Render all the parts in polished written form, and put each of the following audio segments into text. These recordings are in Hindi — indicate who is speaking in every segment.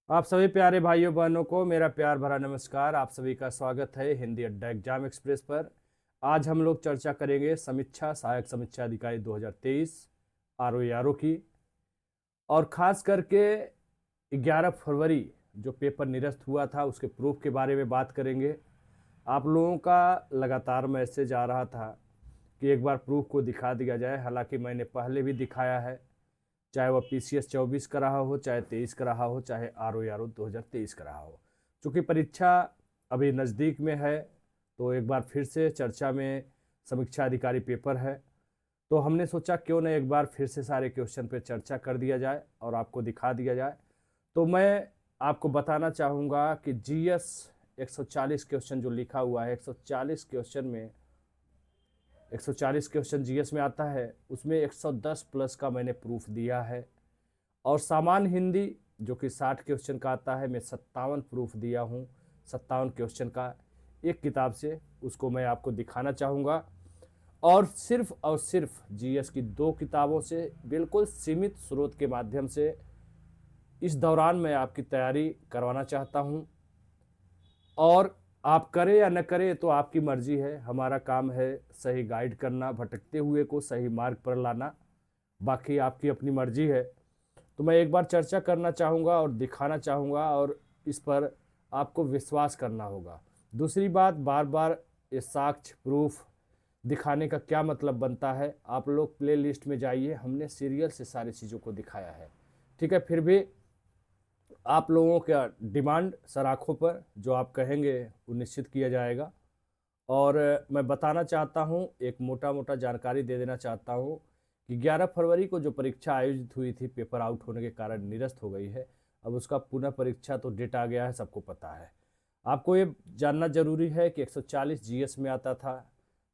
Speaker 1: आप सभी प्यारे भाइयों बहनों को मेरा प्यार भरा नमस्कार। आप सभी का स्वागत है हिंदी अड्डा एग्जाम एक्सप्रेस पर। आज हम लोग चर्चा करेंगे समीक्षा सहायक समीक्षा अधिकारी 2023 आरओ की, और ख़ास करके 11 फरवरी जो पेपर निरस्त हुआ था उसके प्रूफ के बारे में बात करेंगे। आप लोगों का लगातार मैसेज आ रहा था कि एक बार प्रूफ को दिखा दिया जाए, हालांकि मैंने पहले भी दिखाया है, चाहे वह PCS 24 का रहा हो, चाहे 23 का रहा हो, चाहे RO 2023 का रहा हो। चूँकि परीक्षा अभी नज़दीक में है तो एक बार फिर से चर्चा में समीक्षा अधिकारी पेपर है, तो हमने सोचा क्यों न एक बार फिर से सारे क्वेश्चन पर चर्चा कर दिया जाए और आपको दिखा दिया जाए। तो मैं आपको बताना चाहूँगा कि GS 140 क्वेश्चन जो लिखा हुआ है, 140 क्वेश्चन में 140 क्वेश्चन जीएस में आता है, उसमें 110 प्लस का मैंने प्रूफ दिया है। और सामान्य हिंदी जो कि 60 क्वेश्चन का आता है, मैं 57 प्रूफ दिया हूँ 57 क्वेश्चन का एक किताब से, उसको मैं आपको दिखाना चाहूँगा। और सिर्फ जीएस की 2 किताबों से बिल्कुल सीमित स्रोत के माध्यम से इस दौरान मैं आपकी तैयारी करवाना चाहता हूँ। और आप करें या न करें तो आपकी मर्जी है, हमारा काम है सही गाइड करना, भटकते हुए को सही मार्ग पर लाना, बाकी आपकी अपनी मर्जी है। तो मैं एक बार चर्चा करना चाहूँगा और दिखाना चाहूँगा, और इस पर आपको विश्वास करना होगा। दूसरी बात, बार बार ये साक्ष्य प्रूफ दिखाने का क्या मतलब बनता है? आप लोग प्ले लिस्ट में जाइए, हमने सीरियल से सारी चीज़ों को दिखाया है, ठीक है। फिर भी आप लोगों का डिमांड सराखों पर जो आप कहेंगे वो निश्चित किया जाएगा। और मैं बताना चाहता हूँ, एक मोटा मोटा जानकारी दे देना चाहता हूँ कि 11 फरवरी को जो परीक्षा आयोजित हुई थी, पेपर आउट होने के कारण निरस्त हो गई है। अब उसका पुनः परीक्षा तो डेट आ गया है, सबको पता है। आपको ये जानना जरूरी है कि 140 जीएस में आता था,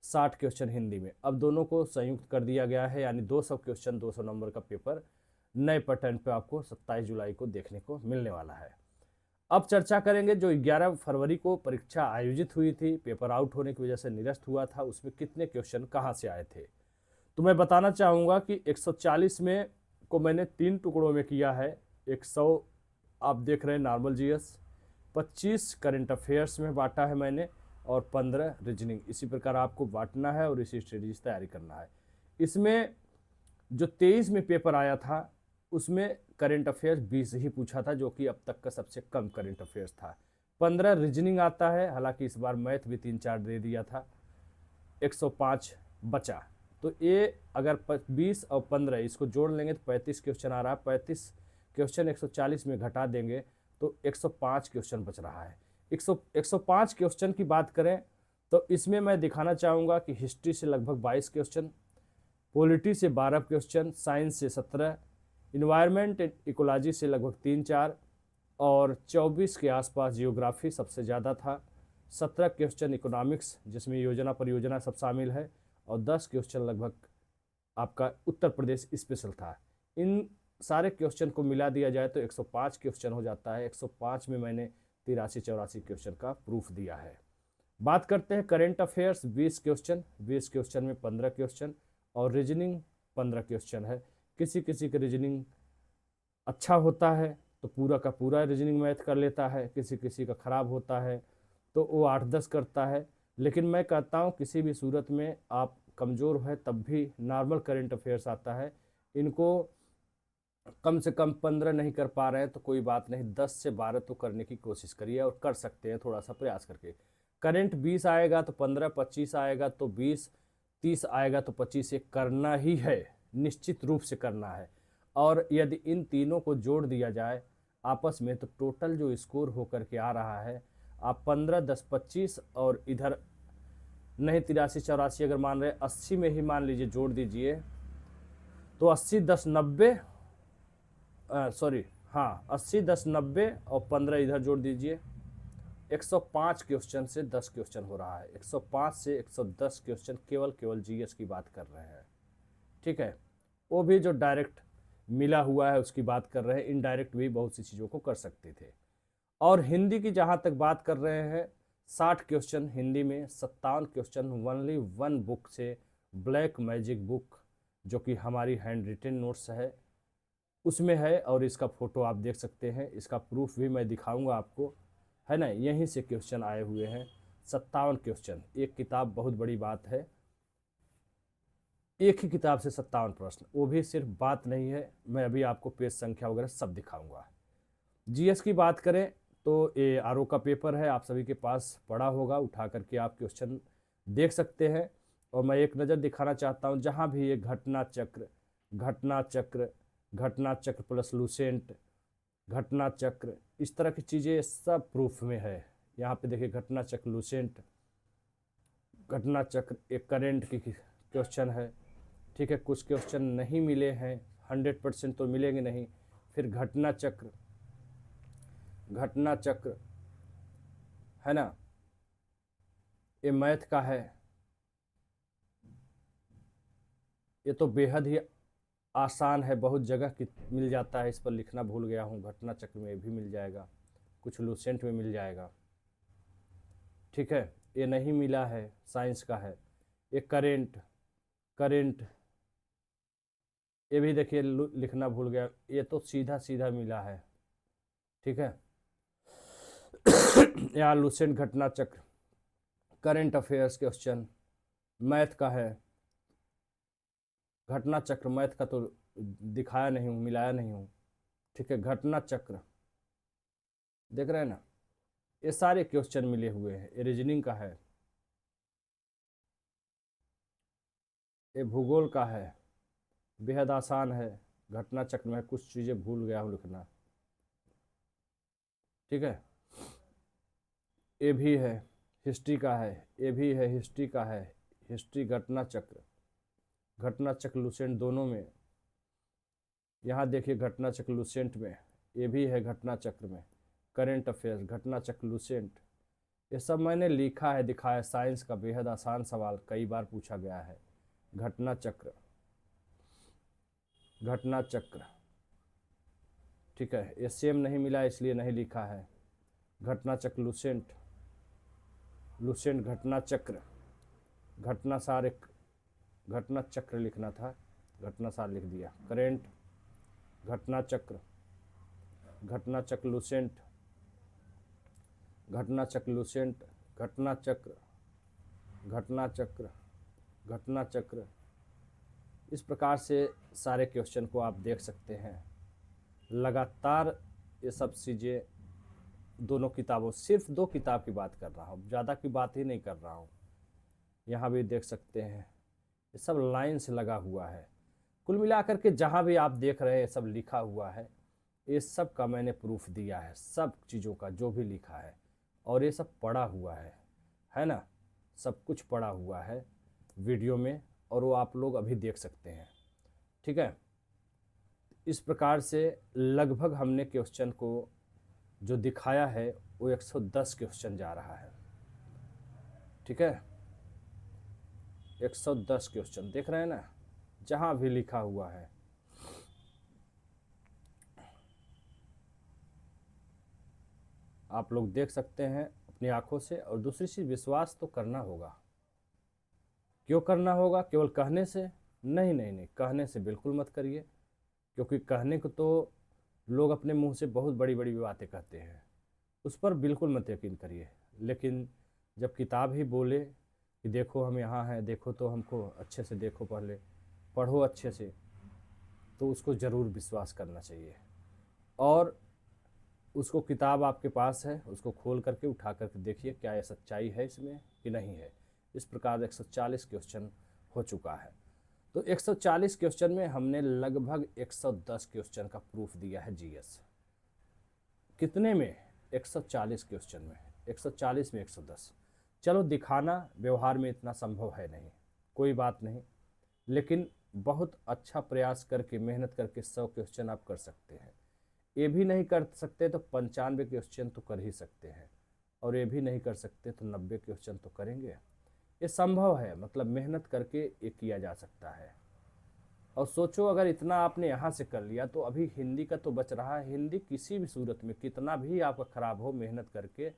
Speaker 1: 60 क्वेश्चन हिंदी में, अब दोनों को संयुक्त कर दिया गया है, यानी 200 क्वेश्चन 200 नंबर का पेपर नए पैटर्न पे आपको 27 जुलाई को देखने को मिलने वाला है। अब चर्चा करेंगे जो 11 फरवरी को परीक्षा आयोजित हुई थी, पेपर आउट होने की वजह से निरस्त हुआ था, उसमें कितने क्वेश्चन कहाँ से आए थे। तो मैं बताना चाहूँगा कि 140 में को मैंने 3 टुकड़ों में किया है। 100 आप देख रहे हैं नॉर्मल जीएस, 25 करंट अफेयर्स में बांटा है मैंने, और 15 रीजनिंग। इसी प्रकार आपको बांटना है और इसी स्ट्रेटजी से तैयारी करना है। इसमें जो 23 में पेपर आया था उसमें करंट अफेयर्स 20 ही पूछा था, जो कि अब तक का सबसे कम करंट अफेयर्स था। 15 रीजनिंग आता है, हालांकि इस बार मैथ भी 3-4 दे दिया था, 105 बचा। तो ये अगर 20 और 15 इसको जोड़ लेंगे तो 35 क्वेश्चन आ रहा है। 35 क्वेश्चन 140 में घटा देंगे तो 105 क्वेश्चन बच रहा है। 105 क्वेश्चन की बात करें तो इसमें मैं दिखाना चाहूँगा कि हिस्ट्री से लगभग 22 क्वेश्चन, पॉलिटी से 12 क्वेश्चन, साइंस से 17, इन्वायरमेंट एंड इकोलॉजी से लगभग 3-4, और 24 के आसपास जियोग्राफी सबसे ज़्यादा था। 17 क्वेश्चन इकोनॉमिक्स जिसमें योजना परियोजना सब शामिल है, और 10 क्वेश्चन लगभग आपका उत्तर प्रदेश स्पेशल था। इन सारे क्वेश्चन को मिला दिया जाए तो 105 क्वेश्चन हो जाता है। 105 में मैंने 83-84 क्वेश्चन का प्रूफ दिया है। बात करते हैं करेंट अफेयर्स, 20 क्वेश्चन, 20 क्वेश्चन में 15 क्वेश्चन, और रीजनिंग 15 क्वेश्चन है। किसी किसी का रीजनिंग अच्छा होता है तो पूरा का पूरा रीजनिंग मैथ कर लेता है, किसी किसी का ख़राब होता है तो वो 8-10 करता है। लेकिन मैं कहता हूँ किसी भी सूरत में आप कमज़ोर है तब भी नॉर्मल करेंट अफेयर्स आता है, इनको कम से कम 15 नहीं कर पा रहे हैं तो कोई बात नहीं, 10 से 12 तो करने की कोशिश करिए, और कर सकते हैं थोड़ा सा प्रयास करके। करंट 20 आएगा तो 15, 25 आएगा तो 20, 30 आएगा तो 25, ये करना ही है, निश्चित रूप से करना है। और यदि इन तीनों को जोड़ दिया जाए आपस में तो टोटल जो स्कोर होकर के आ रहा है, आप 15, 10, 25, और इधर नहीं 83-84 अगर मान रहे, 80 में ही मान लीजिए जोड़ दीजिए तो 80, 10, 90, सॉरी, हाँ 80, 10, 90 और 15 इधर जोड़ दीजिए, 105 क्वेश्चन से 10 क्वेश्चन हो रहा है। 105 से 110 क्वेश्चन केवल केवल जीएस की बात कर रहे हैं, ठीक है। वो भी जो डायरेक्ट मिला हुआ है उसकी बात कर रहे हैं, इनडायरेक्ट भी बहुत सी चीज़ों को कर सकते थे। और हिंदी की जहाँ तक बात कर रहे हैं, 60 क्वेश्चन हिंदी में, 57 क्वेश्चन ओनली वन बुक से, ब्लैक मैजिक बुक, जो कि हमारी हैंड रिटेन नोट्स है, उसमें है, और इसका फ़ोटो आप देख सकते हैं, इसका प्रूफ भी मैं दिखाऊंगा आपको, है ना। यहीं से क्वेश्चन आए हुए हैं 57 क्वेश्चन। एक किताब बहुत बड़ी बात है, एक ही किताब से 57 प्रश्न, वो भी सिर्फ बात नहीं है, मैं अभी आपको पेज संख्या वगैरह सब दिखाऊंगा। जीएस की बात करें तो ये आरओ का पेपर है, आप सभी के पास पड़ा होगा, उठा करके आप क्वेश्चन देख सकते हैं। और मैं एक नज़र दिखाना चाहता हूँ, जहाँ भी ये घटना चक्र, घटना चक्र, घटना चक्र प्लस लूसेंट, घटना चक्र, इस तरह की चीज़ें सब प्रूफ में है। यहाँ पे देखिए घटना चक्र लूसेंट, घटना चक्र एक करेंट की क्वेश्चन है, ठीक है। कुछ क्वेश्चन नहीं मिले हैं, 100% तो मिलेंगे नहीं। फिर घटना चक्र, घटना चक्र, है ना, ये मैथ का है, ये तो बेहद ही आसान है, बहुत जगह की मिल जाता है, इस पर लिखना भूल गया हूँ। घटना चक्र में भी मिल जाएगा, कुछ लूसेंट में मिल जाएगा, ठीक है। ये नहीं मिला है, साइंस का है। ये करेंट, करेंट, ये भी देखिए लिखना भूल गया, ये तो सीधा सीधा मिला है, ठीक है। यहाँ लूसेंट घटना चक्र, करेंट अफेयर्स क्वेश्चन, मैथ का है। घटना चक्र मैथ का तो दिखाया नहीं हूँ, मिलाया नहीं हूँ, ठीक है। घटना चक्र देख रहे हैं ना, ये सारे क्वेश्चन मिले हुए हैं। ये रीजनिंग का है, ये भूगोल का है, बेहद आसान है। घटना चक्र में कुछ चीज़ें भूल गया हूँ लिखना, ठीक है। ये भी है, हिस्ट्री का है, ये भी है, हिस्ट्री का है। हिस्ट्री घटना चक्र, घटना चक्र लूसेंट दोनों में। यहाँ देखिए घटना चक्र लूसेंट में, ये भी है घटना चक्र में। करेंट अफेयर्स, घटना चक्र लूसेंट, ये सब मैंने लिखा है, दिखाया। साइंस का बेहद आसान सवाल, कई बार पूछा गया है। घटना चक्र, घटना चक्र, ठीक है। ये सेम नहीं मिला इसलिए नहीं लिखा है। घटना चक्र लूसेंट, लूसेंट घटना चक्र, घटना सार, एक घटना चक्र लिखना था, घटना सार लिख दिया। करेंट, घटना चक्र, घटना चक्र लूसेंट, घटना चक्र लूसेंट, घटना चक्र, घटना चक्र, घटना चक्र, इस प्रकार से सारे क्वेश्चन को आप देख सकते हैं। लगातार ये सब चीज़ें दोनों किताबों, सिर्फ 2 किताब की बात कर रहा हूँ, ज़्यादा की बात ही नहीं कर रहा हूँ। यहाँ भी देख सकते हैं, ये सब लाइन से लगा हुआ है। कुल मिलाकर के जहाँ भी आप देख रहे हैं सब लिखा हुआ है, ये सब का मैंने प्रूफ दिया है, सब चीज़ों का जो भी लिखा है। और ये सब पड़ा हुआ है ना, सब कुछ पड़ा हुआ है वीडियो में, और वो आप लोग अभी देख सकते हैं, ठीक है। इस प्रकार से लगभग हमने क्वेश्चन को जो दिखाया है वो 110 क्वेश्चन जा रहा है, ठीक है। 110 क्वेश्चन देख रहे हैं ना, जहाँ भी लिखा हुआ है। आप लोग देख सकते हैं अपनी आंखों से। और दूसरी चीज़, विश्वास तो करना होगा। क्यों करना होगा? केवल कहने से नहीं, नहीं नहीं, कहने से बिल्कुल मत करिए, क्योंकि कहने को तो लोग अपने मुंह से बहुत बड़ी बड़ी बातें कहते हैं, उस पर बिल्कुल मत यकीन करिए। लेकिन जब किताब ही बोले कि देखो हम यहाँ हैं, देखो तो हमको अच्छे से देखो, पहले पढ़ो अच्छे से, तो उसको ज़रूर विश्वास करना चाहिए। और उसको, किताब आपके पास है, उसको खोल करके उठा करके देखिए क्या ये सच्चाई है इसमें कि नहीं है। इस प्रकार 140 क्वेश्चन हो चुका है। तो 140 क्वेश्चन में हमने लगभग 110 क्वेश्चन का प्रूफ दिया है जीएस। कितने में? 140 क्वेश्चन में, 140 में 110। चलो, दिखाना व्यवहार में इतना संभव है नहीं, कोई बात नहीं, लेकिन बहुत अच्छा प्रयास करके, मेहनत करके 100 क्वेश्चन आप कर सकते हैं। ये भी नहीं कर सकते तो 95 क्वेश्चन तो कर ही सकते हैं, और ये भी नहीं कर सकते तो 90 क्वेश्चन तो करेंगे। ये संभव है, मतलब मेहनत करके ये किया जा सकता है। और सोचो, अगर इतना आपने यहाँ से कर लिया तो अभी हिंदी का तो बच रहा है। हिंदी किसी भी सूरत में कितना भी आपका ख़राब हो, मेहनत करके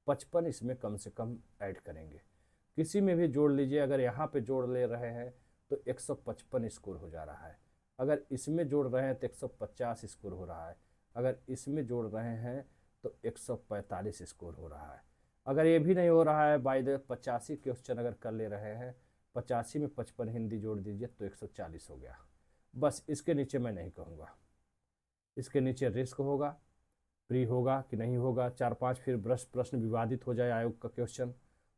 Speaker 1: 55 इसमें कम से कम ऐड करेंगे। किसी में भी जोड़ लीजिए, अगर यहाँ पे जोड़ ले रहे हैं तो 155 स्कोर हो जा रहा है। अगर इसमें जोड़ रहे हैं तो 150 स्कोर हो रहा है, अगर इसमें जोड़ रहे हैं तो 145 स्कोर हो रहा है। अगर ये भी नहीं हो रहा है, बाय द 85 क्वेश्चन अगर कर ले रहे हैं, 85 में 55 हिंदी जोड़ दीजिए तो 140 हो गया। बस इसके नीचे मैं नहीं कहूँगा, इसके नीचे रिस्क होगा, प्री होगा कि नहीं होगा, 4-5 फिर प्रश्न विवादित हो जाए आयोग का क्वेश्चन,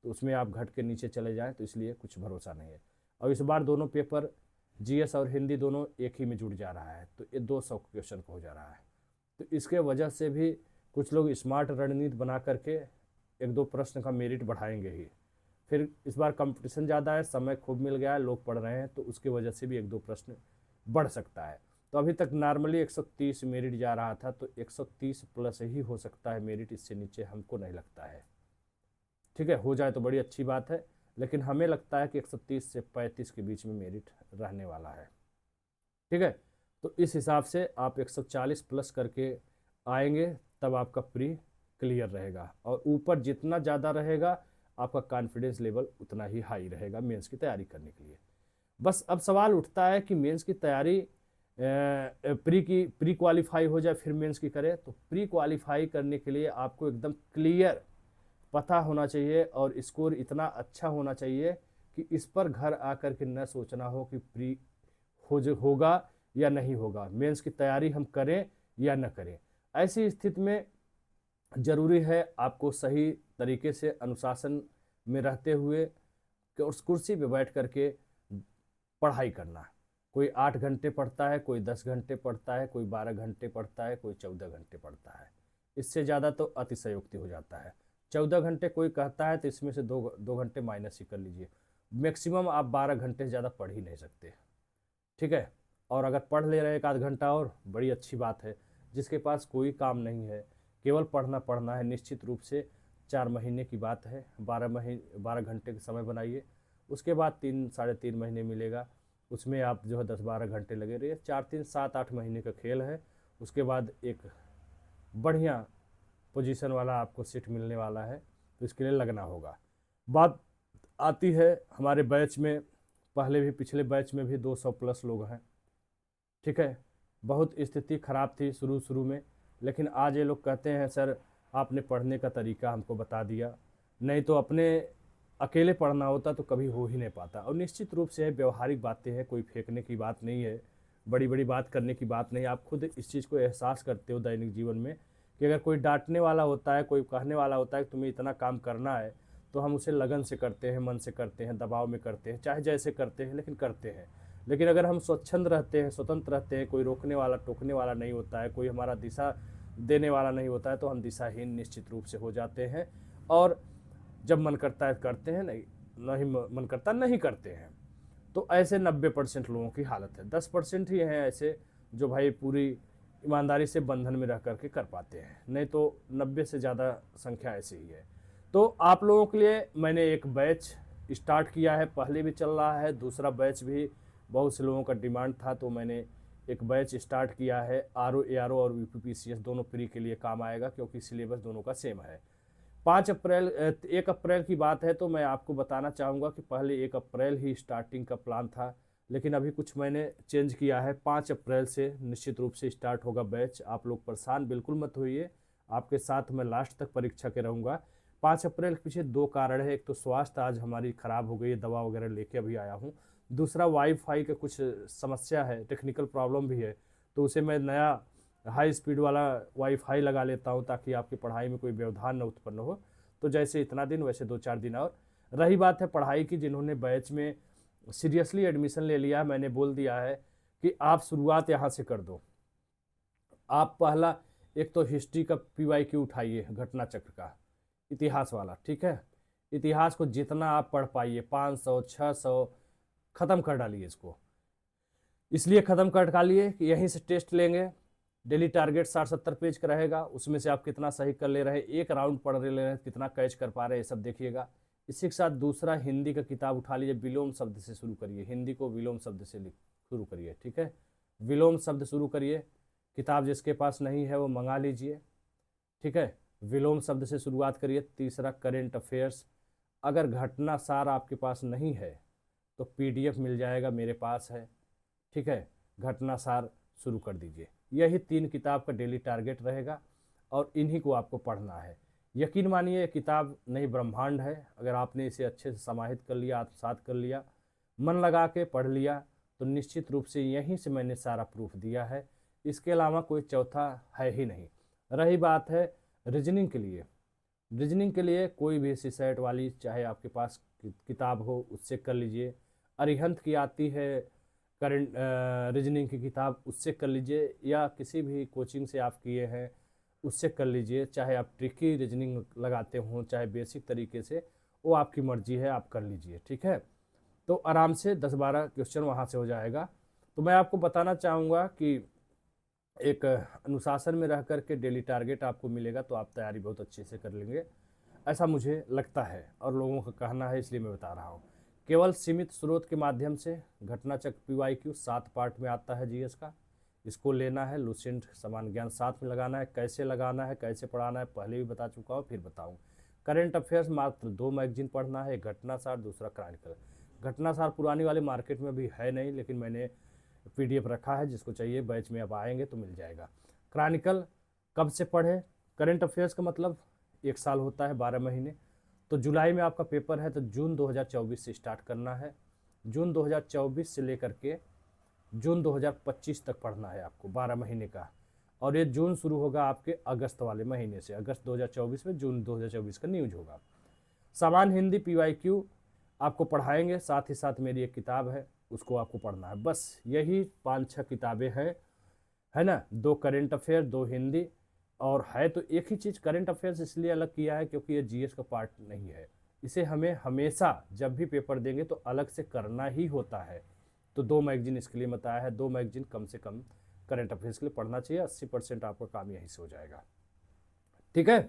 Speaker 1: तो उसमें आप घट के नीचे चले जाएं, तो इसलिए कुछ भरोसा नहीं है। और इस बार दोनों पेपर जीएस और हिंदी दोनों एक ही में जुड़ जा रहा है, तो ये 200 क्वेश्चन को हो जा रहा है। तो इसके वजह से भी कुछ लोग स्मार्ट रणनीति बना करके 1-2 प्रश्न का मेरिट बढ़ाएंगे ही। फिर इस बार कंपटीशन ज़्यादा है, समय खूब मिल गया है, लोग पढ़ रहे हैं, तो उसकी वजह से भी 1-2 प्रश्न बढ़ सकता है। तो अभी तक नॉर्मली 130 मेरिट जा रहा था, तो 130 प्लस ही हो सकता है मेरिट, इससे नीचे हमको नहीं लगता है। ठीक है, हो जाए तो बड़ी अच्छी बात है, लेकिन हमें लगता है कि 130 से 35 के बीच में मेरिट रहने वाला है। ठीक है, तो इस हिसाब से आप 140 प्लस करके आएंगे, तब आपका प्री क्लियर रहेगा, और ऊपर जितना ज़्यादा रहेगा आपका कॉन्फिडेंस लेवल उतना ही हाई रहेगा मेंस की तैयारी करने के लिए। बस अब सवाल उठता है कि मेंस की तैयारी प्री क्वालिफाई हो जाए फिर मेंस की करें, तो प्री क्वालिफाई करने के लिए आपको एकदम क्लियर पता होना चाहिए और स्कोर इतना अच्छा होना चाहिए कि इस पर घर आकर के न सोचना हो कि प्री होगा या नहीं होगा, मेंस की तैयारी हम करें या न करें। ऐसी स्थिति में ज़रूरी है आपको सही तरीके से अनुशासन में रहते हुए उस कुर्सी पे बैठ करके पढ़ाई करना। कोई 8 घंटे पढ़ता है, कोई 10 घंटे पढ़ता है, कोई 12 घंटे पढ़ता है, कोई 14 घंटे पढ़ता है। इससे ज़्यादा तो अतिशयोक्ति हो जाता है। 14 घंटे कोई कहता है तो इसमें से 2 घंटे माइनस ही कर लीजिए। मैक्सिमम आप 12 घंटे से ज़्यादा पढ़ ही नहीं सकते। ठीक है, और अगर पढ़ ले रहे 1-8 घंटा और बड़ी अच्छी बात है। जिसके पास कोई काम नहीं है, केवल पढ़ना है, निश्चित रूप से 4 महीने की बात है, 12 घंटे का समय बनाइए। उसके बाद 3-3.5 महीने मिलेगा, उसमें आप जो है 10-12 घंटे लगे रहिए। 4-3-7-8 महीने का खेल है। उसके बाद एक बढ़िया पोजीशन वाला आपको सीट मिलने वाला है, तो इसके लिए लगना होगा। बात आती है हमारे बैच में, पहले भी पिछले बैच में भी 200 प्लस लोग हैं। ठीक है, बहुत स्थिति ख़राब थी शुरू में, लेकिन आज ये लोग कहते हैं सर आपने पढ़ने का तरीका हमको बता दिया, नहीं तो अपने अकेले पढ़ना होता तो कभी हो ही नहीं पाता। और निश्चित रूप से व्यवहारिक बातें हैं, कोई फेंकने की बात नहीं है, बड़ी बड़ी बात करने की बात नहीं। आप खुद इस चीज़ को एहसास करते हो दैनिक जीवन में कि अगर कोई डांटने वाला होता है, कोई कहने वाला होता है कि तुम्हें इतना काम करना है, तो हम उसे लगन से करते हैं, मन से करते हैं, दबाव में करते हैं, चाहे जैसे करते हैं, लेकिन करते हैं। लेकिन अगर हम स्वच्छंद रहते हैं, स्वतंत्र रहते हैं, कोई रोकने वाला टोकने वाला नहीं होता है, कोई हमारा दिशा देने वाला नहीं होता है, तो हम दिशाहीन निश्चित रूप से हो जाते हैं। और जब मन करता है करते हैं, नहीं मन करता नहीं करते हैं। तो ऐसे 90% लोगों की हालत है। 10% ही हैं ऐसे जो भाई पूरी ईमानदारी से बंधन में रह करके कर पाते हैं, नहीं तो 90 से ज़्यादा संख्या ऐसी ही है। तो आप लोगों के लिए मैंने एक बैच स्टार्ट किया है, पहले भी चल रहा है, दूसरा बैच भी बहुत से लोगों का डिमांड था, तो मैंने एक बैच स्टार्ट किया है। ARO और UPPCS दोनों प्री के लिए काम आएगा, क्योंकि सिलेबस दोनों का सेम है। 1 अप्रैल की बात है, तो मैं आपको बताना चाहूँगा कि पहले 1 अप्रैल ही स्टार्टिंग का प्लान था, लेकिन अभी कुछ मैंने चेंज किया है। 5 अप्रैल से निश्चित रूप से स्टार्ट होगा बैच। आप लोग परेशान बिल्कुल मत होइए, आपके साथ मैं लास्ट तक परीक्षा के रहूँगा। 5 अप्रैल के पीछे 2 कारण है। एक तो स्वास्थ्य आज हमारी ख़राब हो गई है, दवा वगैरह लेके अभी आया हूँ। दूसरा वाईफाई का कुछ समस्या है, टेक्निकल प्रॉब्लम भी है, तो उसे मैं नया हाई स्पीड वाला वाईफाई लगा लेता हूँ, ताकि आपकी पढ़ाई में कोई व्यवधान न उत्पन्न हो। तो जैसे इतना दिन वैसे 2-4 दिन और। रही बात है पढ़ाई की, जिन्होंने बैच में सीरियसली एडमिशन ले लिया, मैंने बोल दिया है कि आप शुरुआत यहाँ से कर दो। आप पहला एक तो हिस्ट्री का PYQ उठाइए, घटना चक्र का इतिहास वाला। ठीक है, इतिहास को जितना आप पढ़ पाइए, 500-600 ख़त्म कर डालिए इसको। इसलिए ख़त्म कर डालिए कि यहीं से टेस्ट लेंगे। डेली टारगेट 60-70 पेज का रहेगा, उसमें से आप कितना सही कर ले रहे हैं, एक राउंड पढ़ ले रहे हैं, कितना कैच कर पा रहे हैं, ये सब देखिएगा। इसी के साथ दूसरा हिंदी का किताब उठा लीजिए, विलोम शब्द से शुरू करिए, हिंदी को विलोम शब्द से शुरू करिए। ठीक है, विलोम शब्द शुरू करिए। किताब जिसके पास नहीं है वो मंगा लीजिए। ठीक है, विलोम शब्द से शुरुआत करिए। तीसरा करेंट अफेयर्स, अगर घटना सार आपके पास नहीं है तो PDF मिल जाएगा, मेरे पास है। ठीक है, घटनासार शुरू कर दीजिए। यही 3 किताब का डेली टारगेट रहेगा और इन्हीं को आपको पढ़ना है। यकीन मानिए ये किताब नहीं ब्रह्मांड है। अगर आपने इसे अच्छे से समाहित कर लिया, आत्मसात कर लिया, मन लगा के पढ़ लिया, तो निश्चित रूप से यहीं से मैंने सारा प्रूफ दिया है। इसके अलावा कोई चौथा है ही नहीं। रही बात है रीजनिंग के लिए, रीजनिंग के लिए कोई भी सी सेट वाली चाहे आपके पास किताब हो उससे कर लीजिए। अरिहंत की आती है करंट रीजनिंग की किताब, उससे कर लीजिए, या किसी भी कोचिंग से आप किए हैं उससे कर लीजिए। चाहे आप ट्रिकी रीजनिंग लगाते हों चाहे बेसिक तरीके से, वो आपकी मर्जी है, आप कर लीजिए। ठीक है, तो आराम से 10-12 क्वेश्चन वहाँ से हो जाएगा। तो मैं आपको बताना चाहूँगा कि एक अनुशासन में रह कर के डेली टारगेट आपको मिलेगा तो आप तैयारी बहुत अच्छे से कर लेंगे, ऐसा मुझे लगता है और लोगों का कहना है, इसलिए मैं बता रहा हूँ। केवल सीमित स्रोत के माध्यम से घटना चक्र PYQ 7 पार्ट में आता है जीएस का, इसको लेना है। लुसेंट समान ज्ञान साथ में लगाना है। कैसे लगाना है, कैसे पढ़ाना है, पहले भी बता चुका हूँ, फिर बताऊँ। करेंट अफेयर्स मात्र 2 मैगजीन पढ़ना है, एक घटनासार, दूसरा क्रॉनिकल। घटनासार पुरानी वाली मार्केट में भी है नहीं, लेकिन मैंने PDF रखा है, जिसको चाहिए बैच में अब आएंगे तो मिल जाएगा। क्रॉनिकल कब से पढ़े? करेंट अफेयर्स का मतलब 1 साल होता है, 12 महीने। तो जुलाई में आपका पेपर है तो जून 2024 से स्टार्ट करना है। जून 2024 से लेकर के जून 2025 तक पढ़ना है आपको, 12 महीने का। और ये जून शुरू होगा आपके अगस्त वाले महीने से, अगस्त 2024 में जून 2024 का न्यूज होगा। सामान्य हिंदी PYQ आपको पढ़ाएंगे, साथ ही साथ मेरी एक किताब है उसको आपको पढ़ना है। बस यही 5-6 किताबें हैं, है ना। 2 करेंट अफेयर, 2 हिंदी, और है तो एक ही चीज़। करेंट अफेयर्स इसलिए अलग किया है क्योंकि ये GS का पार्ट नहीं है। इसे हमें हमेशा जब भी पेपर देंगे तो अलग से करना ही होता है। तो 2 मैगजीन इसके लिए बताया है, 2 मैगजीन कम से कम करेंट अफेयर्स के लिए पढ़ना चाहिए। 80% आपका काम यहीं से हो जाएगा। ठीक है,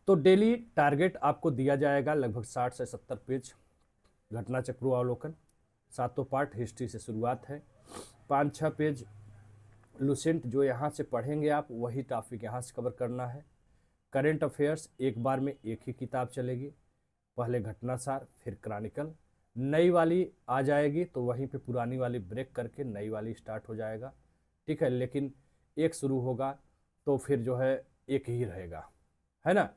Speaker 1: तो डेली टारगेट आपको दिया जाएगा लगभग 60 से 70 पेज घटना चक्र अवलोकन, 7 पार्ट, हिस्ट्री से शुरुआत है। 5-6 पेज लुसेंट जो यहाँ से पढ़ेंगे आप, वही टॉपिक यहाँ से कवर करना है। करेंट अफेयर्स एक बार में एक ही किताब चलेगी, पहले घटनासार फिर क्रॉनिकल। नई वाली आ जाएगी तो वहीं पे पुरानी वाली ब्रेक करके नई वाली स्टार्ट हो जाएगा। ठीक है, लेकिन एक शुरू होगा तो फिर जो है एक ही रहेगा, है ना।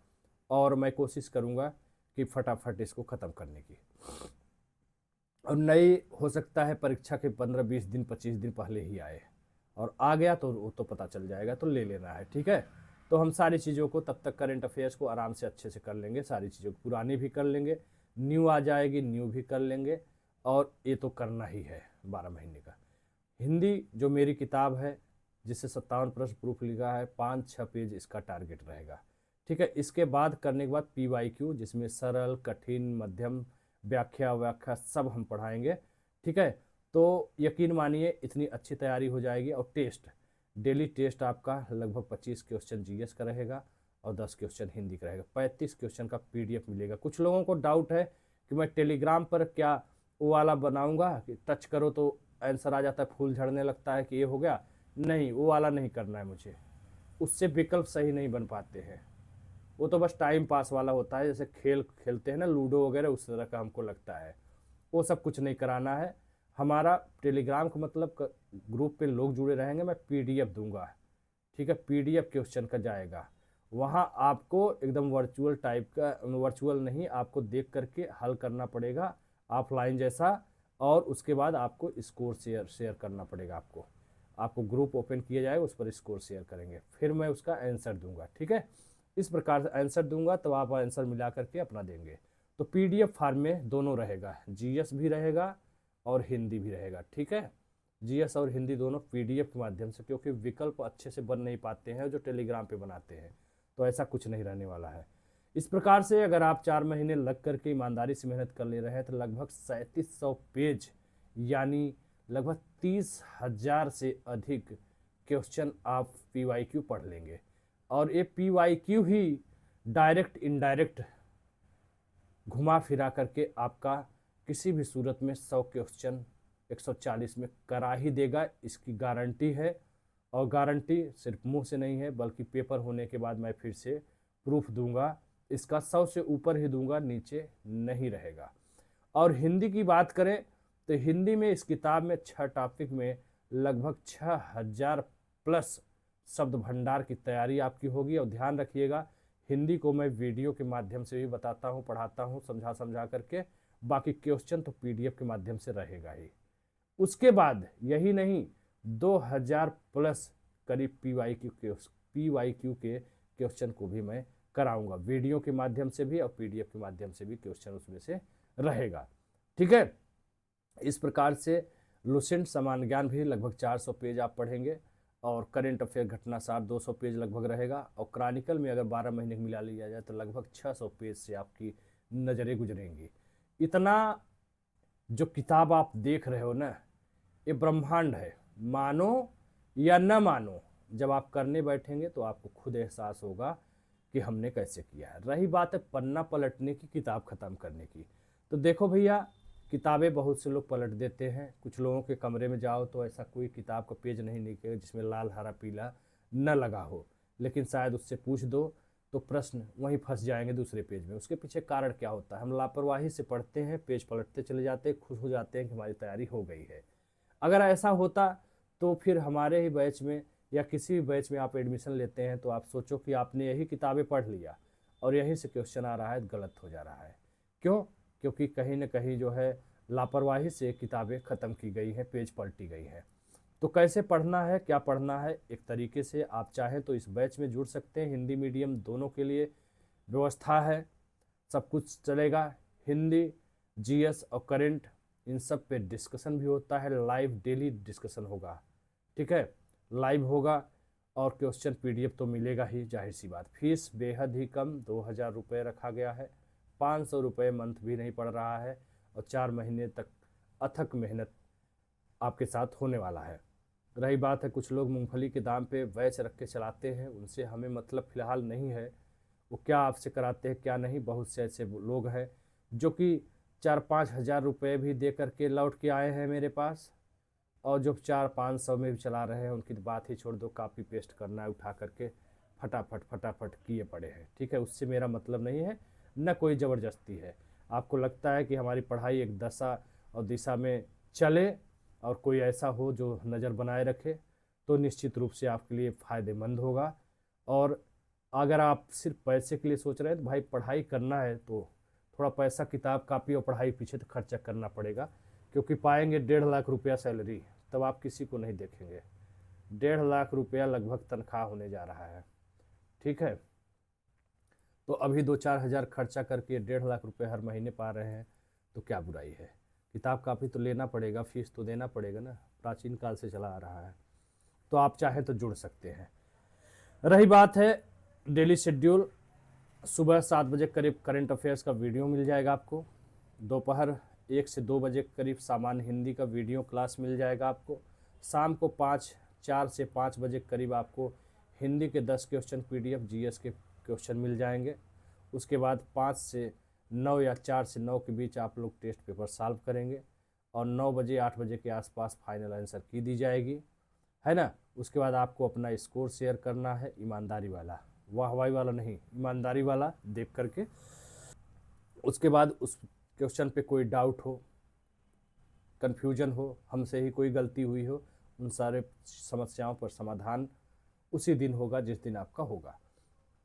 Speaker 1: और मैं कोशिश करूँगा कि फटाफट इसको ख़त्म करने की। और नई हो सकता है परीक्षा के 15-20 दिन 25 दिन पहले ही आए, और आ गया तो वो तो पता चल जाएगा, तो ले लेना है। ठीक है, तो हम सारी चीज़ों को तब तक करेंट अफेयर्स को आराम से अच्छे से कर लेंगे, सारी चीज़ों को पुरानी भी कर लेंगे, न्यू आ जाएगी न्यू भी कर लेंगे, और ये तो करना ही है 12 महीने का। हिंदी जो मेरी किताब है जिससे 57 प्रश्न प्रूफ लिखा है, 5-6 पेज इसका टारगेट रहेगा। ठीक है, इसके बाद करने के बाद PYQ जिसमें सरल, कठिन, मध्यम, व्याख्या सब हम पढ़ाएंगे। ठीक है, तो यकीन मानिए इतनी अच्छी तैयारी हो जाएगी। और टेस्ट, डेली टेस्ट आपका लगभग 25 क्वेश्चन GS का रहेगा और 10 क्वेश्चन हिंदी का रहेगा। 35 क्वेश्चन का PDF मिलेगा। कुछ लोगों को डाउट है कि मैं टेलीग्राम पर क्या वो वाला बनाऊंगा कि टच करो तो आंसर आ जाता है, फूल झड़ने लगता है कि ये हो गया। नहीं, वो वाला नहीं करना है मुझे, उससे विकल्प सही नहीं बन पाते हैं। वो तो बस टाइम पास वाला होता है, जैसे खेल खेलते हैं ना लूडो वगैरह, उस तरह का हमको लगता है। वो सब कुछ नहीं कराना है। हमारा टेलीग्राम का मतलब ग्रुप पे लोग जुड़े रहेंगे, मैं PDF दूंगा। ठीक है, PDF क्वेश्चन का जाएगा, वहाँ आपको एकदम वर्चुअल टाइप का, वर्चुअल नहीं, आपको देख करके हल करना पड़ेगा ऑफलाइन जैसा, और उसके बाद आपको स्कोर शेयर करना पड़ेगा। आपको ग्रुप ओपन किया जाएगा, उस पर स्कोर शेयर करेंगे, फिर मैं उसका आंसर दूंगा। ठीक है, इस प्रकार से आंसर दूंगा तब आप आंसर मिला करके अपना देंगे। तो PDF फॉर्म में दोनों रहेगा, GS भी रहेगा और हिंदी भी रहेगा। ठीक है, GS और हिंदी दोनों PDF के माध्यम से, क्योंकि विकल्प अच्छे से बन नहीं पाते हैं जो टेलीग्राम पे बनाते हैं, तो ऐसा कुछ नहीं रहने वाला है। इस प्रकार से अगर आप 4 महीने लग करके ईमानदारी से मेहनत कर ले रहे हैं तो लगभग 3700 पेज यानी लगभग 30,000 से अधिक क्वेश्चन आप PYQ पढ़ लेंगे। और ये PYQ ही डायरेक्ट इनडायरेक्ट घुमा फिरा करके आपका किसी भी सूरत में 100 क्वेश्चन 140 में करा ही देगा, इसकी गारंटी है। और गारंटी सिर्फ मुंह से नहीं है, बल्कि पेपर होने के बाद मैं फिर से प्रूफ दूंगा, इसका 100 से ऊपर ही दूंगा, नीचे नहीं रहेगा। और हिंदी की बात करें तो हिंदी में इस किताब में 6 टॉपिक में लगभग 6000 प्लस शब्द भंडार की तैयारी आपकी होगी। और ध्यान रखिएगा, हिंदी को मैं वीडियो के माध्यम से भी बताता हूँ, पढ़ाता हूँ, समझा समझा करके। बाकी क्वेश्चन तो पीडीएफ के माध्यम से रहेगा ही। उसके बाद यही नहीं, 2000 प्लस करीब पीवाईक्यू के क्वेश्चन को भी मैं कराऊंगा, वीडियो के माध्यम से भी और पीडीएफ के माध्यम से भी क्वेश्चन उसमें से रहेगा। ठीक है, इस प्रकार से लुसेंट समान ज्ञान भी लगभग 400 पेज आप पढ़ेंगे, और करेंट अफेयर घटनासार 200 पेज लगभग रहेगा, और क्रॉनिकल में अगर 12 महीने मिला लिया जाए तो लगभग 600 पेज से आपकी नज़रें गुजरेंगी। इतना जो किताब आप देख रहे हो ना, ये ब्रह्मांड है। मानो या न मानो, जब आप करने बैठेंगे तो आपको खुद एहसास होगा कि हमने कैसे किया है। रही बात है पन्ना पलटने की, किताब ख़त्म करने की, तो देखो भैया, किताबें बहुत से लोग पलट देते हैं। कुछ लोगों के कमरे में जाओ तो ऐसा कोई किताब का पेज नहीं निकलेगा जिसमें लाल हरा पीला न लगा हो, लेकिन शायद उससे पूछ दो तो प्रश्न वहीं फंस जाएंगे दूसरे पेज में। उसके पीछे कारण क्या होता है? हम लापरवाही से पढ़ते हैं, पेज पलटते चले जाते हैं, खुश हो जाते हैं कि हमारी तैयारी हो गई है। अगर ऐसा होता तो फिर हमारे ही बैच में या किसी भी बैच में आप एडमिशन लेते हैं तो आप सोचो कि आपने यही किताबें पढ़ लिया और यहीं से क्वेश्चन आ रहा है, गलत हो जा रहा है। क्यों? क्योंकि कहीं ना कहीं जो है लापरवाही से किताबें ख़त्म की गई हैं, पेज पलटी गई हैं। तो कैसे पढ़ना है, क्या पढ़ना है, एक तरीके से आप चाहें तो इस बैच में जुड़ सकते हैं। हिंदी मीडियम दोनों के लिए व्यवस्था है, सब कुछ चलेगा। हिंदी, जीएस और करंट, इन सब पे डिस्कशन भी होता है, लाइव डेली डिस्कशन होगा। ठीक है, लाइव होगा, और क्वेश्चन पीडीएफ तो मिलेगा ही, जाहिर सी बात। फीस बेहद ही कम 2000 रुपये रखा गया है, 500 रुपये मंथ भी नहीं पड़ रहा है, और 4 महीने तक अथक मेहनत आपके साथ होने वाला है। रही बात है कुछ लोग मूंगफली के दाम पे बैच रख के चलाते हैं, उनसे हमें मतलब फ़िलहाल नहीं है, वो क्या आपसे कराते हैं क्या नहीं। बहुत से ऐसे लोग हैं जो कि 4-5 हज़ार रुपये भी दे करके लौट के आए हैं मेरे पास, और जो 400-500 में भी चला रहे हैं उनकी बात ही छोड़ दो, कॉपी पेस्ट करना है उठा करके फटाफट फटाफट किए पड़े हैं। ठीक है, उससे मेरा मतलब नहीं है, न कोई ज़बरदस्ती है। आपको लगता है कि हमारी पढ़ाई एक दशा और दिशा में चले और कोई ऐसा हो जो नज़र बनाए रखे, तो निश्चित रूप से आपके लिए फ़ायदेमंद होगा। और अगर आप सिर्फ पैसे के लिए सोच रहे हैं तो भाई पढ़ाई करना है तो थोड़ा पैसा किताब कापी और पढ़ाई पीछे तो खर्चा करना पड़ेगा, क्योंकि पाएंगे 1.5 लाख रुपया सैलरी, तब आप किसी को नहीं देखेंगे। 1.5 लाख रुपया लगभग तनख्वाह होने जा रहा है। ठीक है, तो अभी 2-4 हज़ार खर्चा करके 1.5 लाख रुपये हर महीने पा रहे हैं, तो क्या बुराई है? किताब कापी तो लेना पड़ेगा, फीस तो देना पड़ेगा ना, प्राचीन काल से चला आ रहा है। तो आप चाहें तो जुड़ सकते हैं। रही बात है डेली शेड्यूल, सुबह 7 बजे करीब करंट अफेयर्स का वीडियो मिल जाएगा आपको, दोपहर 1 से 2 बजे करीब सामान्य हिंदी का वीडियो क्लास मिल जाएगा आपको, शाम को 4 से 5 बजे करीब आपको हिंदी के 10 क्वेश्चन पीडीएफ जीएस के क्वेश्चन मिल जाएंगे। उसके बाद 5 से 9 या 4 से 9 के बीच आप लोग टेस्ट पेपर सॉल्व करेंगे, और 9 बजे 8 बजे के आसपास फाइनल आंसर की दी जाएगी, है ना। उसके बाद आपको अपना स्कोर शेयर करना है, ईमानदारी वाला, वाहवाही वाला नहीं, ईमानदारी वाला देख करके। उसके बाद उस क्वेश्चन पे कोई डाउट हो, कन्फ्यूजन हो, हमसे ही कोई गलती हुई हो, उन सारे समस्याओं पर समाधान उसी दिन होगा जिस दिन आपका होगा।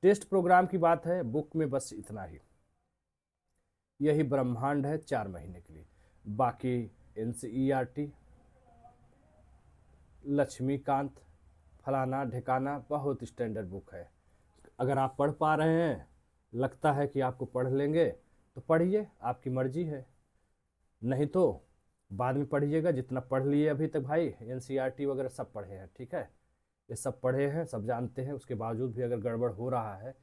Speaker 1: टेस्ट प्रोग्राम की बात है, बुक में बस इतना ही, यही ब्रह्मांड है 4 महीने के लिए। बाकी एनसीईआरटी, लक्ष्मीकांत, फलाना ढिकाना बहुत स्टैंडर्ड बुक है। अगर आप पढ़ पा रहे हैं, लगता है कि आपको पढ़ लेंगे तो पढ़िए, आपकी मर्जी है, नहीं तो बाद में पढ़िएगा। जितना पढ़ लिए अभी तक भाई, एनसीईआरटी वगैरह सब पढ़े हैं, ठीक है, ये सब पढ़े हैं, सब जानते हैं। उसके बावजूद भी अगर गड़बड़ हो रहा है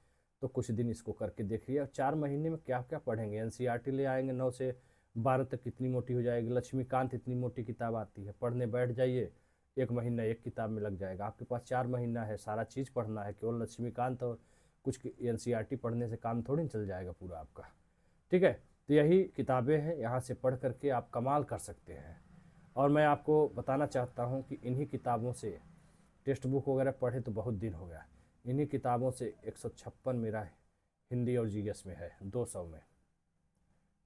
Speaker 1: तो कुछ दिन इसको करके देखिए। और 4 महीने में क्या क्या पढ़ेंगे? एनसीईआरटी ले आएंगे 9 से 12 तक, कितनी मोटी हो जाएगी। लक्ष्मीकांत इतनी मोटी किताब आती है, पढ़ने बैठ जाइए, 1 महीना एक किताब में लग जाएगा। आपके पास 4 महीना है, सारा चीज़ पढ़ना है, केवल लक्ष्मीकांत और कुछ एनसीईआरटी पढ़ने से काम थोड़ी चल जाएगा पूरा आपका। ठीक है, तो यही किताबें हैं, यहाँ से पढ़ करके आप कमाल कर सकते हैं। और मैं आपको बताना चाहता हूँ कि इन्हीं किताबों से, टेक्स्ट बुक वगैरह पढ़े तो बहुत दिन हो गया, इन्हीं किताबों से 156 मेरा हिंदी और जीएस में है, 200 में।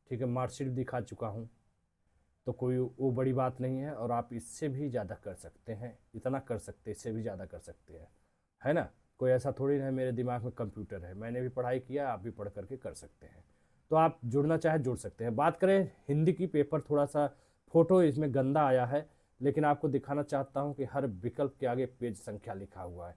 Speaker 1: ठीक है, मार्कशीट दिखा चुका हूँ, तो कोई वो बड़ी बात नहीं है, और आप इससे भी ज़्यादा कर सकते हैं, इतना कर सकते हैं, इससे भी ज़्यादा कर सकते हैं, है ना। कोई ऐसा थोड़ी ना है मेरे दिमाग में कंप्यूटर है, मैंने भी पढ़ाई किया, आप भी पढ़ करके कर सकते हैं। तो आप जुड़ना चाहे जुड़ सकते हैं। बात करें हिंदी की, पेपर थोड़ा सा फोटो इसमें गंदा आया है, लेकिन आपको दिखाना चाहता हूँ कि हर विकल्प के आगे पेज संख्या लिखा हुआ है।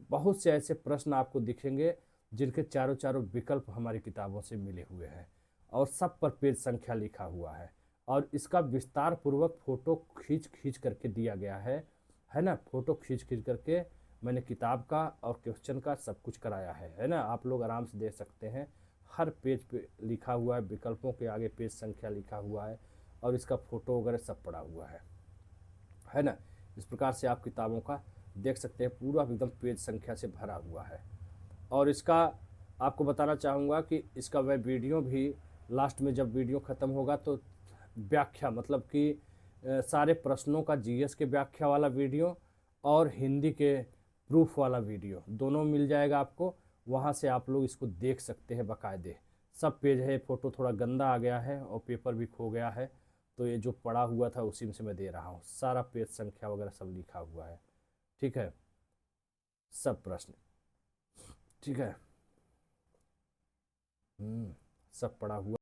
Speaker 1: बहुत से ऐसे प्रश्न आपको दिखेंगे जिनके चारों चारों विकल्प हमारी किताबों से मिले हुए हैं, और सब पर पेज संख्या लिखा हुआ है, और इसका विस्तार पूर्वक फोटो खींच खींच करके दिया गया है ना। फोटो खींच खींच करके मैंने किताब का और क्वेश्चन का सब कुछ कराया है ना। आप लोग आराम से देख सकते हैं, हर पेज पे लिखा हुआ है, विकल्पों के आगे पेज संख्या लिखा हुआ है, और इसका फोटो वगैरह सब पड़ा हुआ है ना। इस प्रकार से आप किताबों का देख सकते हैं, पूरा एकदम पेज संख्या से भरा हुआ है। और इसका आपको बताना चाहूँगा कि इसका मैं वीडियो भी लास्ट में, जब वीडियो ख़त्म होगा तो व्याख्या, मतलब कि सारे प्रश्नों का जीएस के व्याख्या वाला वीडियो और हिंदी के प्रूफ वाला वीडियो दोनों मिल जाएगा आपको। वहाँ से आप लोग इसको देख सकते हैं बाकायदे। सब पेज है, फ़ोटो थोड़ा गंदा आ गया है और पेपर भी खो गया है, तो ये जो पड़ा हुआ था उसी में से मैं दे रहा हूँ। सारा पेज संख्या वगैरह सब लिखा हुआ है, ठीक है, सब प्रश्न, ठीक है। सब पड़ा हुआ